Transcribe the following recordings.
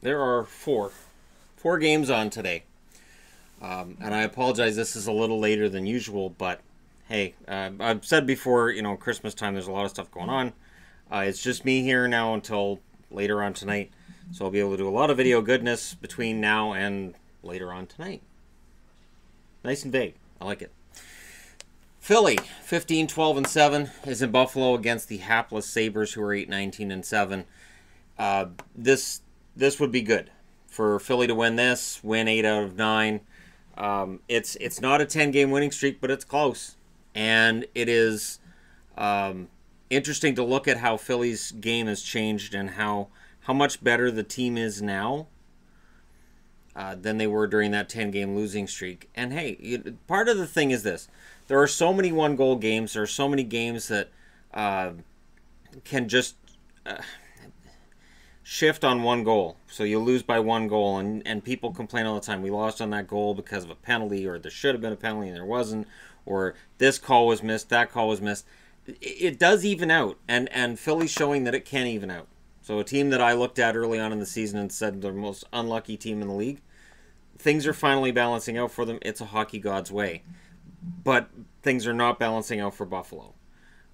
there are four games on today. And I apologize, this is a little later than usual, but hey, I've said before, Christmas time, there's a lot of stuff going on. It's just me here now until later on tonight, so I'll be able to do a lot of video goodness between now and later on tonight. Nice and vague. I like it. Philly, 15-12-7, is in Buffalo against the hapless Sabres, who are 8-19-7. This would be good for Philly to win this, win 8 out of 9. It's not a 10-game winning streak, but it's close. And it is interesting to look at how Philly's game has changed and how much better the team is now than they were during that 10-game losing streak. And hey, part of the thing is this. There are so many one-goal games. There are so many games that can just shift on one goal. So you lose by one goal, and people complain all the time. We lost on that goal because of a penalty, or there should have been a penalty and there wasn't, or this call was missed, that call was missed. It does even out, and Philly's showing that it can even out. So a team that I looked at early on in the season and said they're the most unlucky team in the league, things are finally balancing out for them. It's a hockey god's way. But things are not balancing out for Buffalo.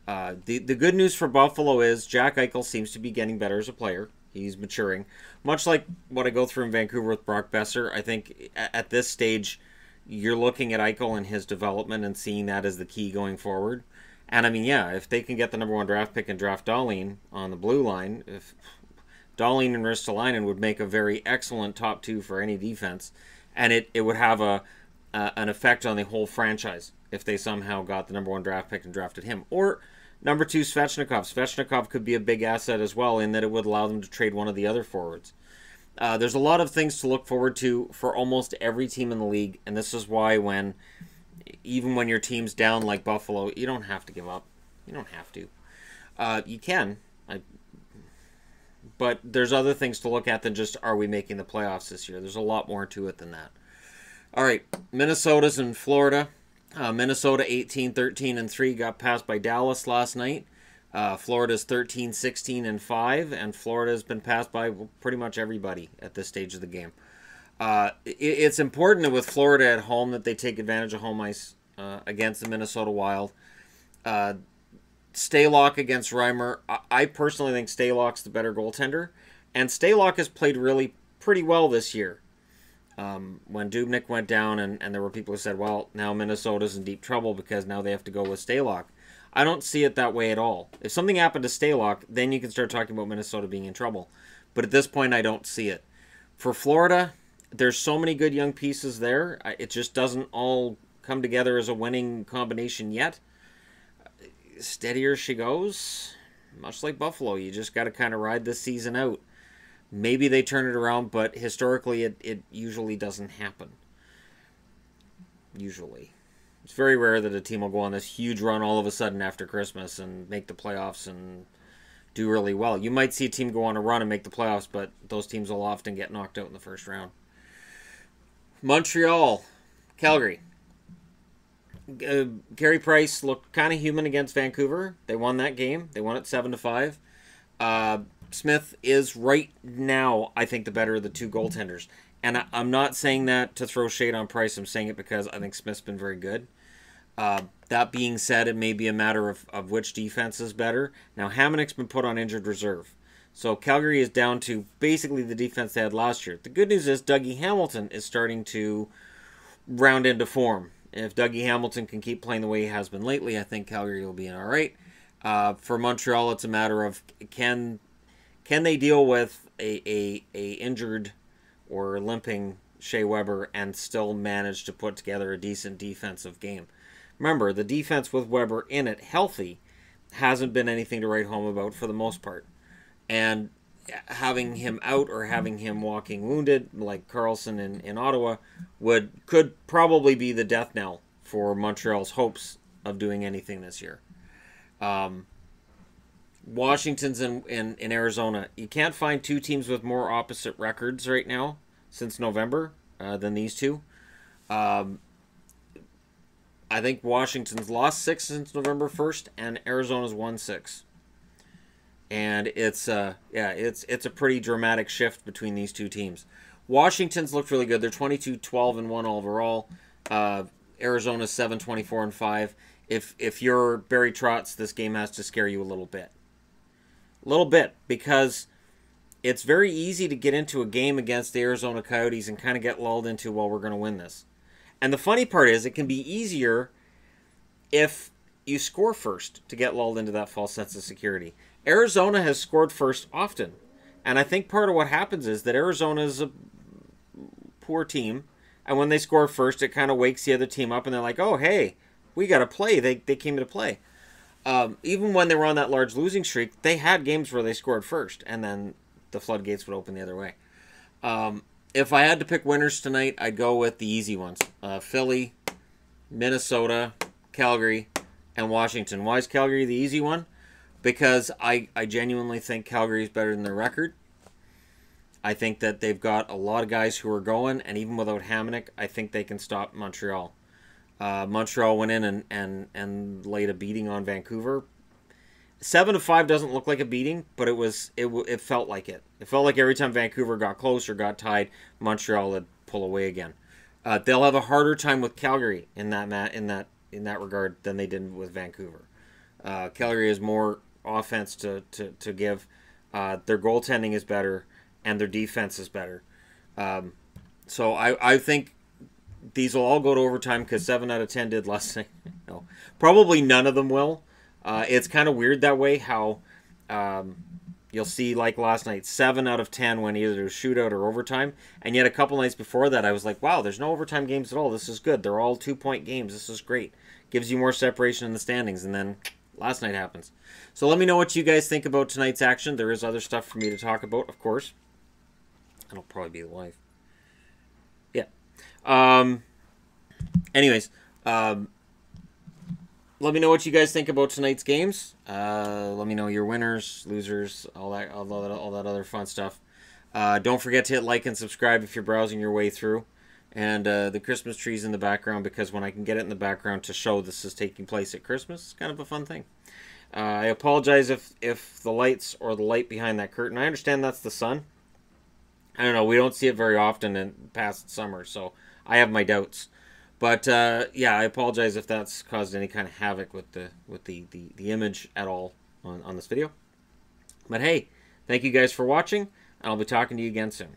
The good news for Buffalo is Jack Eichel seems to be getting better as a player. He's maturing. Much like what I go through in Vancouver with Brock Besser, I think at this stage, you're looking at Eichel and his development and seeing that as the key going forward. And I mean, yeah, if they can get the number 1 draft pick and draft Dahlin on the blue line, if Dahlin and Ristolainen would make a very excellent top 2 for any defense, and it would have an effect on the whole franchise if they somehow got the number 1 draft pick and drafted him. Or number 2, Svechnikov. Svechnikov could be a big asset as well in that it would allow them to trade one of the other forwards. There's a lot of things to look forward to for almost every team in the league, and this is why even when your team's down like Buffalo, you don't have to give up. You don't have to. You can. But there's other things to look at than just, are we making the playoffs this year? There's a lot more to it than that. All right, Minnesota's in Florida. Minnesota 18-13-3 got passed by Dallas last night. Florida's 13-16-5, and Florida's been passed by pretty much everybody at this stage of the game. It's important with Florida at home that they take advantage of home ice against the Minnesota Wild. Stalock against Reimer. I personally think Stalock's the better goaltender, and Stalock has played really pretty well this year. When Dubnyk went down, and there were people who said, well, now Minnesota's in deep trouble because now they have to go with Stalock. I don't see it that way at all. If something happened to Stalock, then you can start talking about Minnesota being in trouble. But at this point, I don't see it. For Florida, there's so many good young pieces there. It just doesn't all come together as a winning combination yet. Steadier she goes. Much like Buffalo, you just got to kind of ride this season out. Maybe they turn it around, but historically it usually doesn't happen. Usually. It's very rare that a team will go on this huge run all of a sudden after Christmas and make the playoffs and do really well. You might see a team go on a run and make the playoffs, but those teams will often get knocked out in the first round. Montreal, Calgary. Carey Price looked kind of human against Vancouver. They won that game. They won it 7-5. Smith is right now, I think, the better of the 2 goaltenders. And I'm not saying that to throw shade on Price. I'm saying it because I think Smith's been very good. That being said, it may be a matter of which defense is better. Now, Hamonic's been put on injured reserve. So Calgary is down to basically the defense they had last year. The good news is Dougie Hamilton is starting to round into form. If Dougie Hamilton can keep playing the way he has been lately, I think Calgary will be in all right. For Montreal, it's a matter of can they deal with a injured or limping Shea Weber and still manage to put together a decent defensive game? Remember, the defense with Weber in it, healthy, hasn't been anything to write home about for the most part. And having him out or having him walking wounded, like Carlson in Ottawa, could probably be the death knell for Montreal's hopes of doing anything this year. Washington's in Arizona. You can't find 2 teams with more opposite records right now since November than these 2. I think Washington's lost 6 since November 1st, and Arizona's won 6. And it's it's a pretty dramatic shift between these two teams. Washington's looked really good. They're 22-12-1 overall. Arizona's 7-24-5. If you're Barry Trotz, this game has to scare you a little bit. A little bit, because it's very easy to get into a game against the Arizona Coyotes and kind of get lulled into, well, we're going to win this. And the funny part is, it can be easier if you score first to get lulled into that false sense of security. Arizona has scored first often. And I think part of what happens is that Arizona is a poor team. And when they score first, it kind of wakes the other team up. And they're like, oh, hey, we got to play. They came to play. Even when they were on that large losing streak, they had games where they scored first. And then the floodgates would open the other way. If I had to pick winners tonight, I'd go with the easy ones. Philly, Minnesota, Calgary, and Washington. Why is Calgary the easy one? Because I genuinely think Calgary is better than their record. I think that they've got a lot of guys who are going, and even without Hamonic, I think they can stop Montreal. Montreal went in and laid a beating on Vancouver. 7-5 doesn't look like a beating, but it felt like it. It felt like every time Vancouver got close or got tied, Montreal would pull away again. They'll have a harder time with Calgary in that regard than they did with Vancouver. Calgary has more offense to give. Their goaltending is better, and their defense is better. So I think these will all go to overtime, because 7 out of 10 did last night. No, probably none of them will. It's kind of weird that way, how you'll see, like last night, 7 out of 10 went either to shootout or overtime. And yet a couple nights before that, I was like, wow, there's no overtime games at all. This is good. They're all 2-point games. This is great. Gives you more separation in the standings. And then last night happens. So let me know what you guys think about tonight's action. There is other stuff for me to talk about, of course. And I'll probably be the wife. Yeah. Anyways, let me know what you guys think about tonight's games. Let me know your winners, losers, all that other fun stuff. Don't forget to hit like and subscribe if you're browsing your way through. And the Christmas tree's in the background, because when I can get it in the background to show this is taking place at Christmas, it's kind of a fun thing. I apologize if the lights or the light behind that curtain, I understand that's the sun. I don't know, we don't see it very often in past summer, so I have my doubts. But yeah, I apologize if that's caused any kind of havoc with the image at all on this video. But hey, thank you guys for watching, and I'll be talking to you again soon.